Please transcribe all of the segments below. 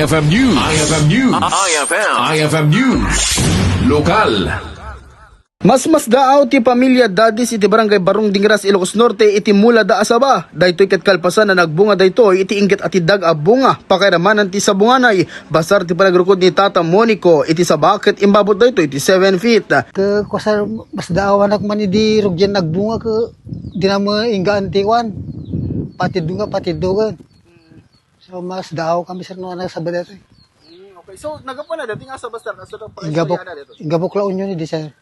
IFM News. IFM News. IFM News. Lokal. Mas daaw ti pamilya Dadis iti barangay Barong Dingras, Ilocos Norte iti mula da Asaba. Daytoy ket kalpasan na nagbunga daytoy iti inggit ati dag a bunga pakairamanan ti sabunganay. Basar ti panagrukod ni Tata Monico iti sabaket imbabot daytoy iti 7 feet. Ke kusar mas daaw anak man di rugyan nagbunga ke dinama inggaan tiwan. Patidunga patidugan. So mas daaw kami sir no anak sa badat. Okay, so nagapa na dating asa basar kaso ng Ingabok laon yun di sir.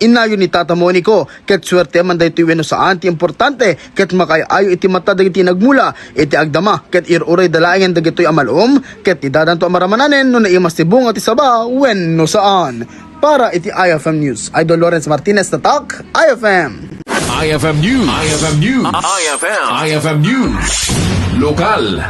Inayo ni Tata Monico, ket swerte man daytoy wenno saan ti importante, ket makayayo iti mata dagiti nagmula, iti agdama, ket iruray dalaengen dagitoy amalom, ket idadanto amaramananen no naimas ti bunga ti saba wenno saan. Para iti IFM News, Idol Lawrence Martinez tatak, IFM. IFM News. IFM News. IFM News. Lokal.